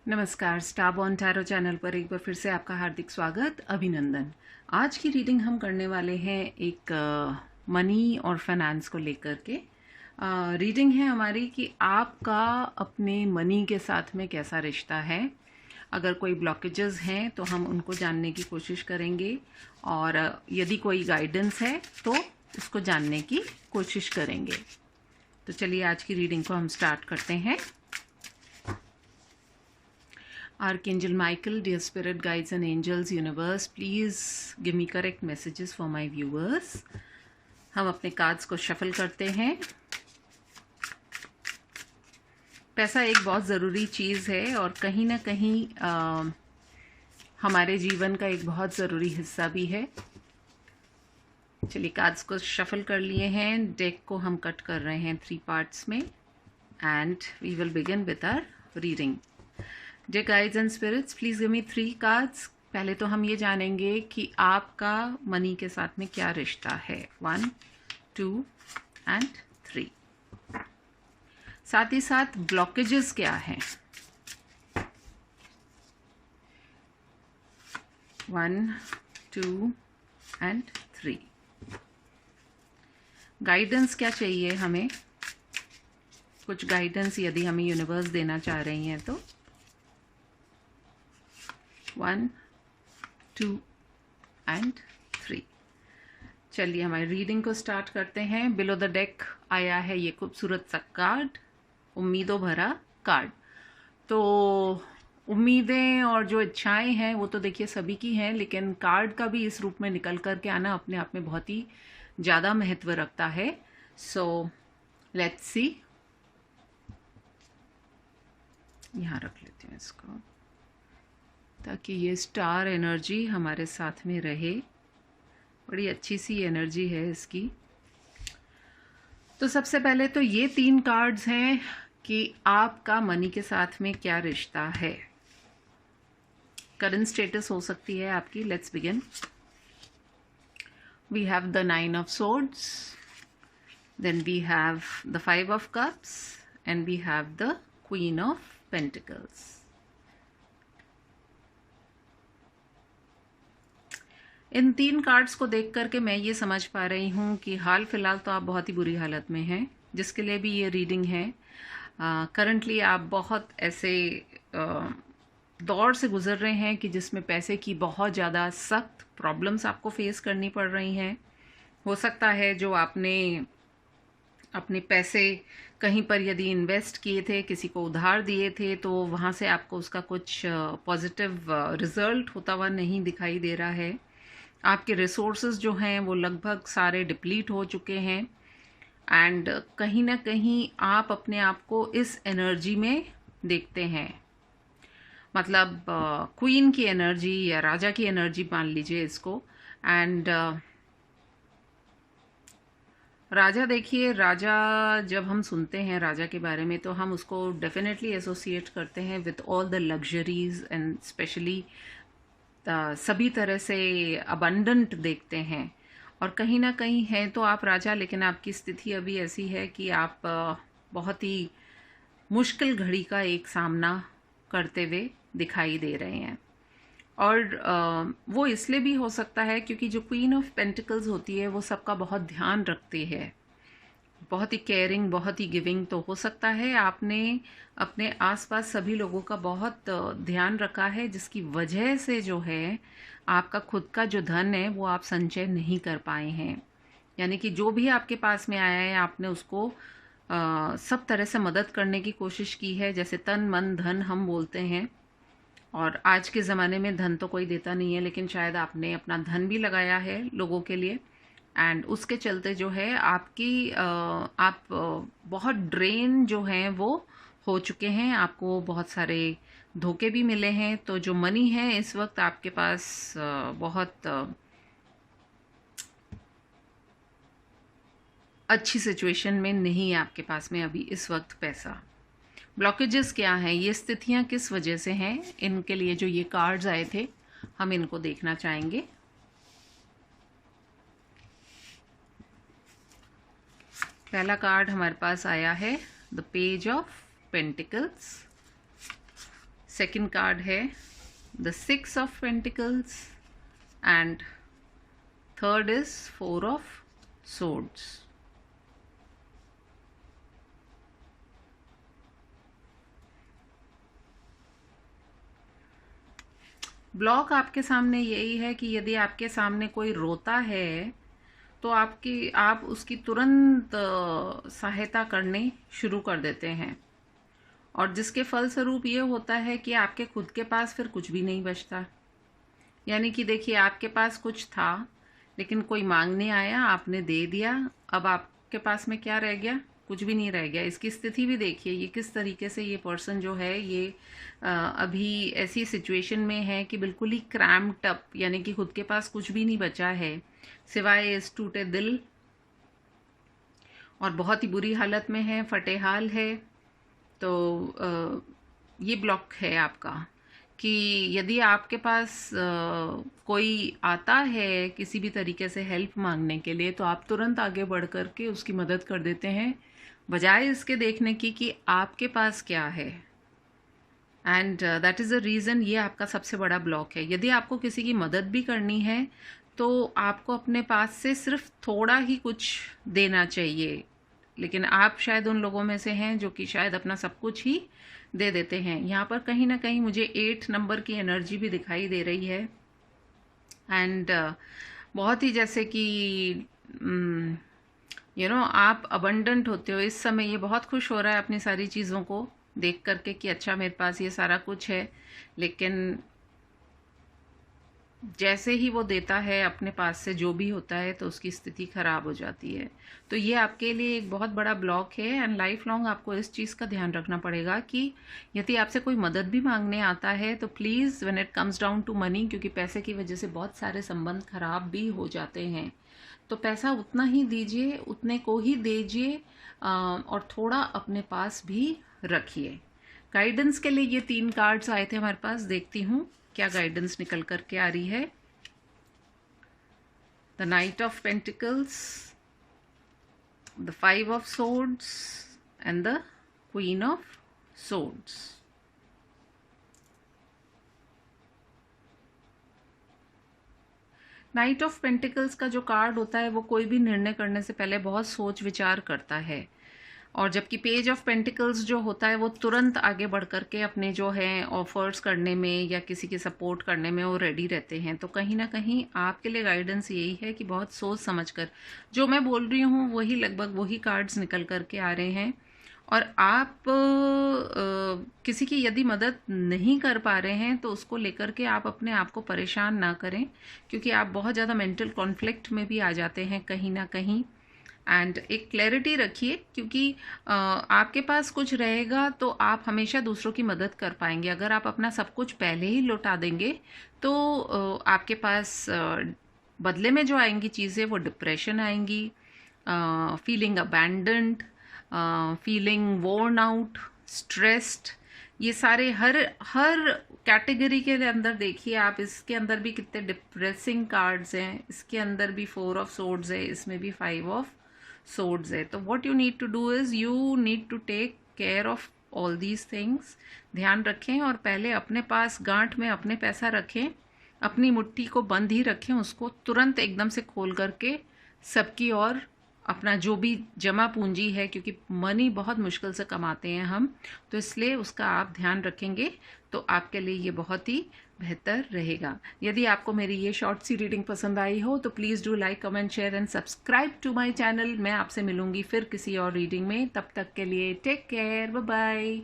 नमस्कार, star born tarot channel पर एक बार फिर से आपका हार्दिक स्वागत, अभिनंदन। आज की रीडिंग हम करने वाले हैं एक मनी और फाइनेंस को लेकर के। रीडिंग है हमारी कि आपका अपने मनी के साथ में कैसा रिश्ता है। अगर कोई ब्लॉकेजेस हैं तो हम उनको जानने की कोशिश करेंगे और यदि कोई गाइडेंस है तो उसको जानने की कोशिश करेंगे। तो चलिए आज की रीडिंग को हम स्टार्ट करते हैं। Archangel Michael, dear spirit guides and angels, universe, please give me correct messages for my viewers. हम अपने कार्ड्स को शफल करते हैं। पैसा एक बहुत ज़रूरी चीज़ है और कहीं ना कहीं हमारे जीवन का एक बहुत ज़रूरी हिस्सा भी है। चलिए कार्ड्स को शफल कर लिए हैं। डेक को हम कट कर रहे हैं 3 पार्ट्स में and we will begin with our reading. Dear guides and spirits, please give me 3 cards. पहले तो हम ये जानेंगे कि आपका मनी के साथ में क्या रिश्ता है। 1, 2 and 3। साथ ही साथ ब्लॉकेजेस क्या हैं। 1, 2 and 3। गाइडेंस क्या चाहिए हमें, कुछ गाइडेंस यदि हमें यूनिवर्स देना चाह रही हैं तो। 1, 2 and 3। चलिए हमारी रीडिंग को स्टार्ट करते हैं। बिलो द डेक आया है ये खूबसूरत सा कार्ड, उम्मीदों भरा कार्ड। तो उम्मीदें और जो इच्छाएं हैं वो तो देखिए सभी की हैं, लेकिन कार्ड का भी इस रूप में निकल कर के आना अपने आप में बहुत ही ज़्यादा महत्व रखता है। सो लेट्स सी, यहाँ रख लेते हैं इसको ताकि ये स्टार एनर्जी हमारे साथ में रहे। बड़ी अच्छी सी एनर्जी है इसकी। तो सबसे पहले तो ये 3 कार्ड्स हैं कि आपका मनी के साथ में क्या रिश्ता है। करंट स्टेटस हो सकती है आपकी। Let's begin. We have the 9 of swords, then we have the 5 of cups and we have the queen of pentacles. इन 3 कार्ड्स को देख करके मैं ये समझ पा रही हूँ कि हाल फिलहाल तो आप बहुत ही बुरी हालत में हैं, जिसके लिए भी ये रीडिंग है। करंटली आप बहुत ऐसे दौर से गुजर रहे हैं कि जिसमें पैसे की बहुत ज़्यादा सख्त प्रॉब्लम्स आपको फेस करनी पड़ रही हैं। हो सकता है जो आपने अपने पैसे कहीं पर यदि इन्वेस्ट किए थे, किसी को उधार दिए थे, तो वहाँ से आपको उसका कुछ पॉजिटिव रिजल्ट होता हुआ नहीं दिखाई दे रहा है। आपके रिसोर्सेज जो हैं वो लगभग सारे डिप्लीट हो चुके हैं एंड कहीं ना कहीं आप अपने आप को इस एनर्जी में देखते हैं। मतलब क्वीन की एनर्जी या राजा की एनर्जी मान लीजिए इसको। एंड राजा, देखिए राजा जब हम सुनते हैं राजा के बारे में तो हम उसको डेफिनेटली एसोसिएट करते हैं with all the luxuries and specially सभी तरह से अबंडेंट देखते हैं। और कहीं ना कहीं हैं तो आप राजा, लेकिन आपकी स्थिति अभी ऐसी है कि आप बहुत ही मुश्किल घड़ी का एक सामना करते हुए दिखाई दे रहे हैं। और वो इसलिए भी हो सकता है क्योंकि जो क्वीन ऑफ पेंटिकल्स होती है वो सबका बहुत ध्यान रखती है, बहुत ही केयरिंग, बहुत ही गिविंग। तो हो सकता है आपने अपने आसपास सभी लोगों का बहुत ध्यान रखा है, जिसकी वजह से जो है आपका खुद का जो धन है वो आप संचय नहीं कर पाए हैं। यानी कि जो भी आपके पास में आया है आपने उसको सब तरह से मदद करने की कोशिश की है, जैसे तन मन धन हम बोलते हैं। और आज के ज़माने में धन तो कोई देता नहीं है, लेकिन शायद आपने अपना धन भी लगाया है लोगों के लिए एंड उसके चलते जो है आपकी आप बहुत ड्रेन जो हैं वो हो चुके हैं। आपको बहुत सारे धोखे भी मिले हैं। तो जो मनी है इस वक्त आपके पास बहुत अच्छी सिचुएशन में नहीं है आपके पास में अभी इस वक्त पैसा। ब्लॉकेजेस क्या हैं, ये स्थितियां किस वजह से हैं, इनके लिए जो ये कार्ड्स आए थे हम इनको देखना चाहेंगे। पहला कार्ड हमारे पास आया है the page of pentacles, second card है the 6 of pentacles and third is 4 of swords. Block आपके सामने यही है कि यदि आपके सामने कोई रोता है तो आप उसकी तुरंत सहायता करने शुरू कर देते हैं, और जिसके फलस्वरूप ये होता है कि आपके खुद के पास फिर कुछ भी नहीं बचता। यानी कि देखिए, आपके पास कुछ था लेकिन कोई मांगने आया, आपने दे दिया, अब आपके पास में क्या रह गया? कुछ भी नहीं रह गया। इसकी स्थिति भी देखिए, ये किस तरीके से ये पर्सन जो है ये अभी ऐसी सिचुएशन में है कि बिल्कुल ही क्रैम्प्ड अप, यानी कि खुद के पास कुछ भी नहीं बचा है सिवाय इस टूटे दिल, और बहुत ही बुरी हालत में है, फटे हाल है। तो ये ब्लॉक है आपका कि यदि आपके पास कोई आता है किसी भी तरीके से हेल्प मांगने के लिए, तो आप तुरंत आगे बढ़ कर के उसकी मदद कर देते हैं, बजाय इसके देखने की कि आपके पास क्या है। And that is the reason ये आपका सबसे बड़ा ब्लॉक है। यदि आपको किसी की मदद भी करनी है तो आपको अपने पास से सिर्फ थोड़ा ही कुछ देना चाहिए, लेकिन आप शायद उन लोगों में से हैं जो कि शायद अपना सब कुछ ही दे देते हैं। यहाँ पर कहीं ना कहीं मुझे 8 नंबर की एनर्जी भी दिखाई दे रही है, एंड बहुत ही जैसे कि आप अबंडेंट होते हो इस समय। ये बहुत खुश हो रहा है अपनी सारी चीज़ों को देख करके कि अच्छा मेरे पास ये सारा कुछ है, लेकिन जैसे ही वो देता है अपने पास से जो भी होता है तो उसकी स्थिति खराब हो जाती है। तो ये आपके लिए एक बहुत बड़ा ब्लॉक है, एंड लाइफ लॉन्ग आपको इस चीज़ का ध्यान रखना पड़ेगा कि यदि आपसे कोई मदद भी मांगने आता है तो please when it comes down to money, क्योंकि पैसे की वजह से बहुत सारे संबंध खराब भी हो जाते हैं, तो पैसा उतना ही दीजिए, उतने को ही दीजिए, और थोड़ा अपने पास भी रखिए। गाइडेंस के लिए ये 3 कार्ड्स आए थे हमारे पास, देखती हूँ क्या गाइडेंस निकल करके आ रही है। The night of pentacles, the 5 of swords and the queen of swords. Night of pentacles का जो कार्ड होता है वो कोई भी निर्णय करने से पहले बहुत सोच विचार करता है, और जबकि पेज ऑफ पेंटिकल्स जो होता है वो तुरंत आगे बढ़ कर के अपने जो है ऑफर्स करने में या किसी के सपोर्ट करने में वो रेडी रहते हैं। तो कहीं ना कहीं आपके लिए गाइडेंस यही है कि बहुत सोच समझकर जो मैं बोल रही हूँ वही लगभग वही कार्ड्स निकल करके आ रहे हैं। और आप किसी की यदि मदद नहीं कर पा रहे हैं तो उसको लेकर के आप अपने आप को परेशान ना करें, क्योंकि आप बहुत ज़्यादा मेंटल कॉन्फ्लिक्ट में भी आ जाते हैं कहीं ना कहीं। एंड एक क्लैरिटी रखिए, क्योंकि आपके पास कुछ रहेगा तो आप हमेशा दूसरों की मदद कर पाएंगे। अगर आप अपना सब कुछ पहले ही लौटा देंगे तो आपके पास बदले में जो आएंगी चीज़ें वो डिप्रेशन आएंगी, feeling abandoned, feeling worn out, stressed, ये सारे हर कैटेगरी के अंदर देखिए आप। इसके अंदर भी कितने डिप्रेसिंग कार्ड्स हैं, इसके अंदर भी 4 ऑफ सोर्ड्स है, इसमें भी 5 ऑफ सोर्ड्स है। तो what you need to do is you need to take care of all these things. ध्यान रखें और पहले अपने पास गांठ में अपने पैसा रखें, अपनी मुट्ठी को बंद ही रखें, उसको तुरंत एकदम से खोल करके सबकी और अपना जो भी जमा पूंजी है, क्योंकि मनी बहुत मुश्किल से कमाते हैं हम, तो इसलिए उसका आप ध्यान रखेंगे तो आपके लिए ये बहुत ही बेहतर रहेगा। यदि आपको मेरी ये शॉर्ट सी रीडिंग पसंद आई हो तो please do like, comment, share and subscribe to my channel. मैं आपसे मिलूंगी फिर किसी और रीडिंग में, तब तक के लिए टेक केयर, बाय बाय।